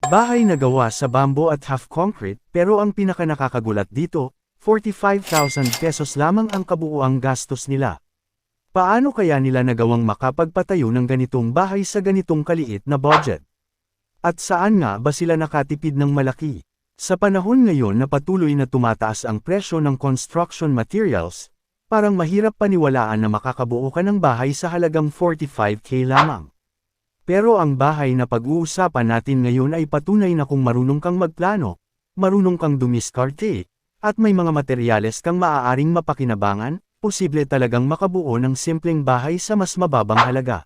Bahay na gawa sa bamboo at half-concrete, pero ang pinakanakakagulat dito, 45,000 pesos lamang ang kabuuang gastos nila. Paano kaya nila nagawang makapagpatayo ng ganitong bahay sa ganitong kaliit na budget? At saan nga ba sila nakatipid ng malaki? Sa panahon ngayon na patuloy na tumataas ang presyo ng construction materials, parang mahirap paniwalaan na makakabuo ka ng bahay sa halagang 45k lamang. Pero ang bahay na pag-uusapan natin ngayon ay patunay na kung marunong kang magplano, marunong kang dumiskarte, at may mga materyales kang maaaring mapakinabangan, posible talagang makabuo ng simpleng bahay sa mas mababang halaga.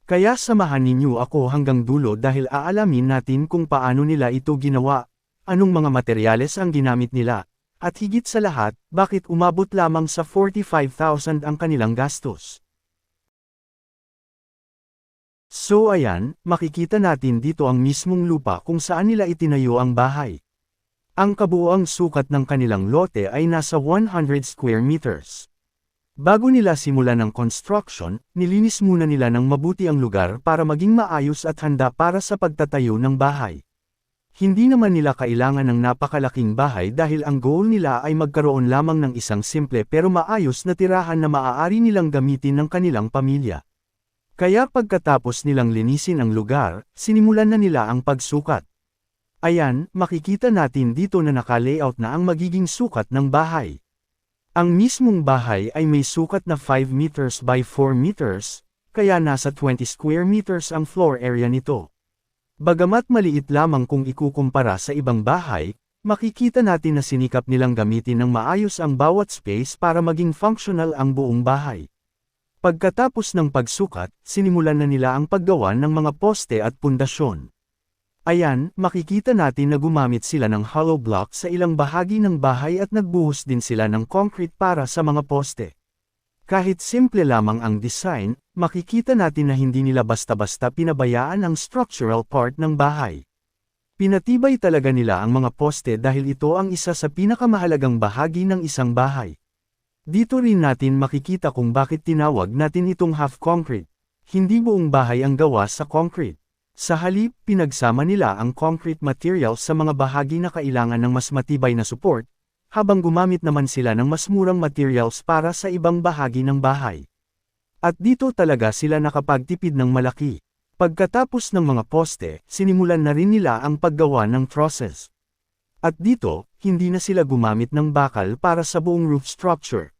Kaya samahan ninyo ako hanggang dulo dahil aalamin natin kung paano nila ito ginawa, anong mga materyales ang ginamit nila, at higit sa lahat, bakit umabot lamang sa 45,000 ang kanilang gastos. So ayan, makikita natin dito ang mismong lupa kung saan nila itinayo ang bahay. Ang kabuuang sukat ng kanilang lote ay nasa 100 square meters. Bago nila simulan ang construction, nilinis muna nila ng mabuti ang lugar para maging maayos at handa para sa pagtatayo ng bahay. Hindi naman nila kailangan ng napakalaking bahay dahil ang goal nila ay magkaroon lamang ng isang simple pero maayos na tirahan na maaari nilang gamitin ng kanilang pamilya. Kaya pagkatapos nilang linisin ang lugar, sinimulan na nila ang pagsukat. Ayan, makikita natin dito na naka-layout na ang magiging sukat ng bahay. Ang mismong bahay ay may sukat na 5 meters by 4 meters, kaya nasa 20 square meters ang floor area nito. Bagamat maliit lamang kung ikukumpara sa ibang bahay, makikita natin na sinikap nilang gamitin ng maayos ang bawat space para maging functional ang buong bahay. Pagkatapos ng pagsukat, sinimulan na nila ang paggawa ng mga poste at pundasyon. Ayan, makikita natin na gumamit sila ng hollow block sa ilang bahagi ng bahay at nagbuhos din sila ng concrete para sa mga poste. Kahit simple lamang ang design, makikita natin na hindi nila basta-basta pinabayaan ang structural part ng bahay. Pinatibay talaga nila ang mga poste dahil ito ang isa sa pinakamahalagang bahagi ng isang bahay. Dito rin natin makikita kung bakit tinawag natin itong half-concrete. Hindi buong bahay ang gawa sa concrete. Sa halip, pinagsama nila ang concrete materials sa mga bahagi na kailangan ng mas matibay na support, habang gumamit naman sila ng mas murang materials para sa ibang bahagi ng bahay. At dito talaga sila nakapagtipid ng malaki. Pagkatapos ng mga poste, sinimulan na rin nila ang paggawa ng trusses. At dito, hindi na sila gumamit ng bakal para sa buong roof structure.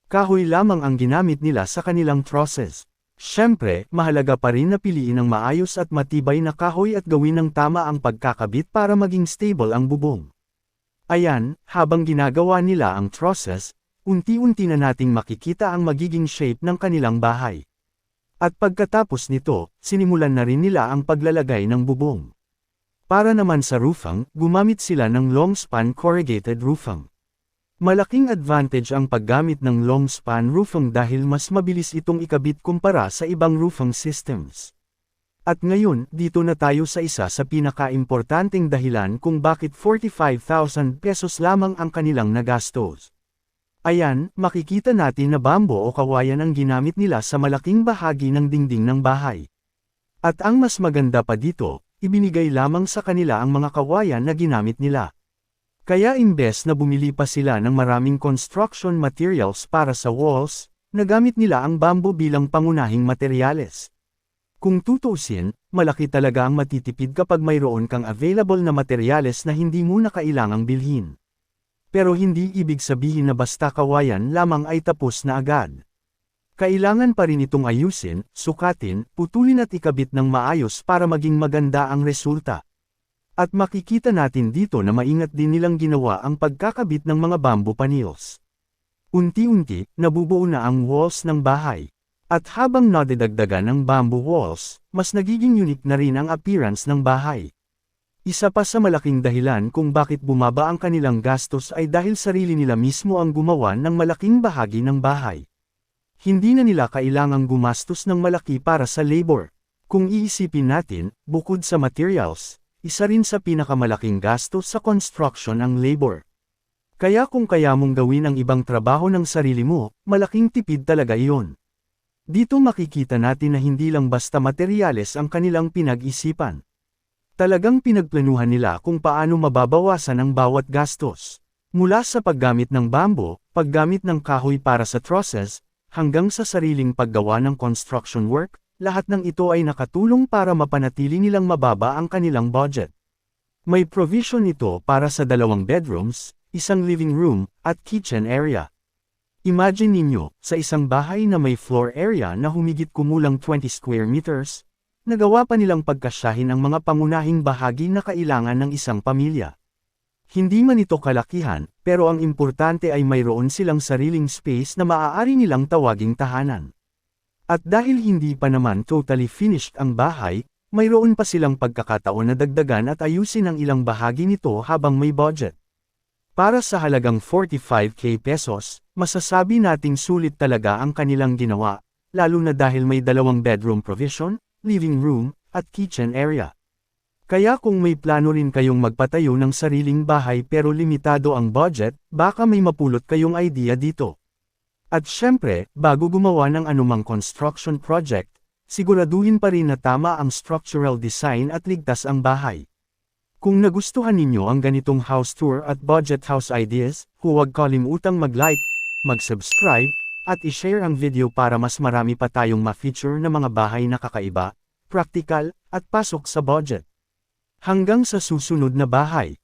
Kahoy lamang ang ginamit nila sa kanilang trusses. Siyempre, mahalaga pa rin na piliin ang maayos at matibay na kahoy at gawin ng tama ang pagkakabit para maging stable ang bubong. Ayan, habang ginagawa nila ang trusses, unti-unti na nating makikita ang magiging shape ng kanilang bahay. At pagkatapos nito, sinimulan na rin nila ang paglalagay ng bubong. Para naman sa roofing, gumamit sila ng long span corrugated roofing. Malaking advantage ang paggamit ng long span roofing dahil mas mabilis itong ikabit kumpara sa ibang roofing systems. At ngayon, dito na tayo sa isa sa pinaka-importanteng dahilan kung bakit 45,000 pesos lamang ang kanilang nagastos. Ayan, makikita natin na bamboo o kawayan ang ginamit nila sa malaking bahagi ng dingding ng bahay. At ang mas maganda pa dito, ibinigay lamang sa kanila ang mga kawayan na ginamit nila. Kaya imbes na bumili pa sila ng maraming construction materials para sa walls, nagamit nila ang bamboo bilang pangunahing materyales. Kung tutuusin, malaki talaga ang matitipid kapag mayroon kang available na materyales na hindi mo na kailangang bilhin. Pero hindi ibig sabihin na basta kawayan lamang ay tapos na agad. Kailangan pa rin itong ayusin, sukatin, putulin at ikabit ng maayos para maging maganda ang resulta. At makikita natin dito na maingat din nilang ginawa ang pagkakabit ng mga bamboo panels. Unti-unti, nabubuo na ang walls ng bahay. At habang nadidagdagan ng bamboo walls, mas nagiging unique na rin ang appearance ng bahay. Isa pa sa malaking dahilan kung bakit bumaba ang kanilang gastos ay dahil sarili nila mismo ang gumawa ng malaking bahagi ng bahay. Hindi na nila kailangang gumastos ng malaki para sa labor. Kung iisipin natin, bukod sa materials, isa rin sa pinakamalaking gastos sa construction ang labor. Kaya kung kaya mong gawin ang ibang trabaho ng sarili mo, malaking tipid talaga iyon. Dito makikita natin na hindi lang basta materyales ang kanilang pinag-isipan. Talagang pinagplanuhan nila kung paano mababawasan ang bawat gastos. Mula sa paggamit ng bamboo, paggamit ng kahoy para sa trusses, hanggang sa sariling paggawa ng construction work, lahat ng ito ay nakatulong para mapanatili nilang mababa ang kanilang budget. May provision ito para sa 2 bedrooms, isang living room, at kitchen area. Imagine ninyo, sa isang bahay na may floor area na humigit kumulang 20 square meters, nagawa pa nilang pagkasyahin ang mga pangunahing bahagi na kailangan ng isang pamilya. Hindi man ito kalakihan, pero ang importante ay mayroon silang sariling space na maaari nilang tawaging tahanan. At dahil hindi pa naman totally finished ang bahay, mayroon pa silang pagkakataon na dagdagan at ayusin ang ilang bahagi nito habang may budget. Para sa halagang 45k pesos, masasabi nating sulit talaga ang kanilang ginawa, lalo na dahil may 2 bedroom provision, living room, at kitchen area. Kaya kung may plano rin kayong magpatayo ng sariling bahay pero limitado ang budget, baka may mapulot kayong idea dito. At syempre, bago gumawa ng anumang construction project, siguraduhin pa rin na tama ang structural design at ligtas ang bahay. Kung nagustuhan ninyo ang ganitong house tour at budget house ideas, huwag kalimutang mag-like, mag-subscribe, at i-share ang video para mas marami pa tayong ma-feature na mga bahay na kakaiba, praktikal, at pasok sa budget. Hanggang sa susunod na bahay.